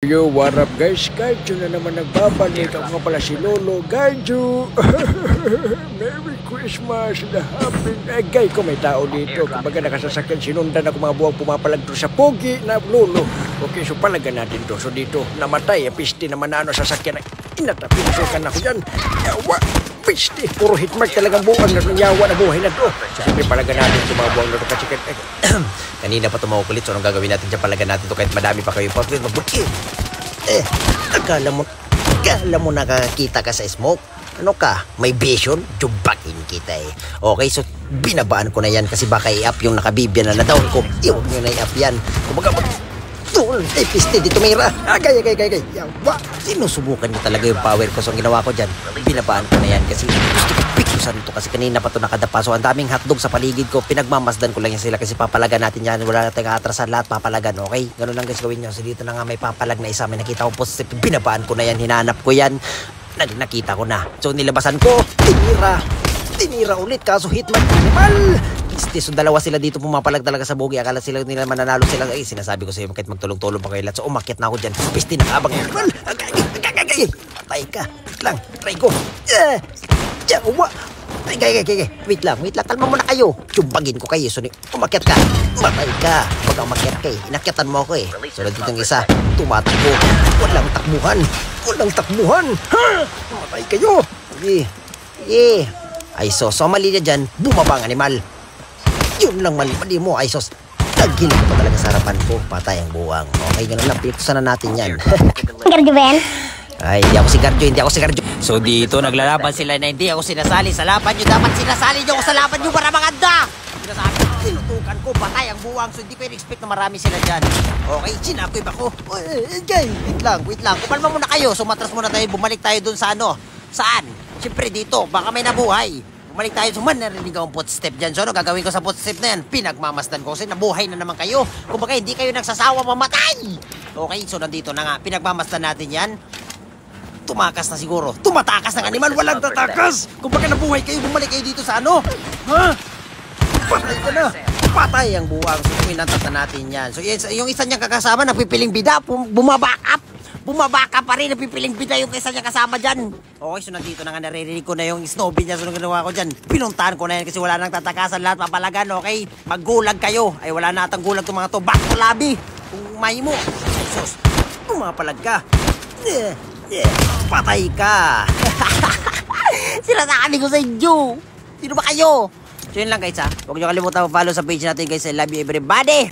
Yo, what up guys? Ganjo na naman nagbabalik. Ako nga pala si Lolo Ganjo. Merry Christmas na happy. Gay ko may tao dito. Kumbaga nakasasakyan, sinundan ako mga buwang pumapalagdo sa pogi na Lolo. Okay, so palagan natin to. So dito, namatay. Piste naman na ano sasakyan. Inatapinsukan ako dyan. Yawa, piste. Puro hitmark talagang buwan na yawa na buhay na to. So siyempre palagan natin sa mga buwang na to. Kasi kanina pa tumakukulit. So anong gagawin natin dyan? Palagan natin to kahit madami pa kayo. Magbukit. Akala mo nakakita ka sa smoke? Ano ka? May vision? Jubakin kita eh. Okay, so binabaan ko na yan kasi baka i-up yung nakabibyan na na-down ko. Iwag nyo na i-up yan. Kumaga piste dito mira. Gaya. Yawa. Sinusubukan mo talaga yung power ko. So ang ginawa ko dyan, binabaan ko na yan kasi gusto ko pikusan to kasi kanina pa to nakadapa. So ang daming hotdog sa paligid ko. Pinagmamasdan ko lang yan sila kasi papalagan natin yan. Wala natin atrasan lahat papalagan. Okay? Ganun lang guys gawin nyo. So dito na nga may papalag na isa. May nakita ko positive. Binabaan ko na yan. Hinanap ko yan. Nakita ko na. So nilabasan ko. Tinira ulit. Kaso hitman animal. So dalawa sila dito pumapalag talaga sa bogi. Akala sila nila mananalo sila. Ay sinasabi ko sa iyo kahit magtulong-tulong pa kayo lahat. So umakyat na ako dyan. Piste nakabang animal. Patay ka. Wait lang. Try ko. Jawa. Wait lang. Kalma muna kayo. Tsumbagin ko kayo. So umakyat ka. Matay ka. Pag umakyat ka eh. Inakyatan mo ako eh. So dito yung isa. Tumatakbo. Walang takbuhan. Ha? Matay kayo. Ay sos. So mali na dyan. Bumabang animal. Yun lang mali mo. Ay sos. Tagil ko pa talaga sa harapan ko. Patay ang buwang. Okay, ganun lang. Pinitusan na natin yan. Garjo Ben? Ay, hindi ako si Garjo. So dito naglalaban sila na hindi ako sinasali sa laban nyo. Dapat sinasali nyo ako sa laban nyo para maganda. Sinasabi, tinutukan ko, patay ang buwang. So hindi ko in-expect na marami sila dyan. Okay, sinakoy ba ko? Wait lang. Kumalma muna kayo. So matras muna tayo. Bumalik tayo dun sa ano. Saan? Siyempre dito. Baka may nabuhay. Bumalik tayo. So man, narinig akong footstep dyan. So ano gagawin ko sa footstep na yan? Pinagmamasdan ko kasi nabuhay na naman kayo. Kung baka hindi kayo nagsasawa mamatay. Okay, so nandito na nga. Pinagmamasdan natin yan. Tumakas na siguro. Tumatakas ng animal. Walang tatakas. Kung baka nabuhay kayo, bumalik kayo dito sa ano. Ha? Patay ka na. Patay ang buwang. So pinantat na natin yan. So yung isa niyang kakasama, napipiling bida. Bumabaka pa rin. Napipiling bida yung isa niyang kasama dyan. Okay, so nandito na nga. Naririnig ko na yung snowbin niya. So nung ginawa ko dyan, pinuntahan ko na yan kasi wala nang tatakasan lahat. Papalagan, okay? Maggulag kayo. Ay wala na atang gulag itong mga to. Back to lobby. Kung may mo. Sus. Pumapalag ka. Patay ka. Sinasabi ko sa inyo. Sino ba kayo? So yun lang guys ha. Huwag nyo kalimutan mag-follow sa page natin guys. I love you everybody.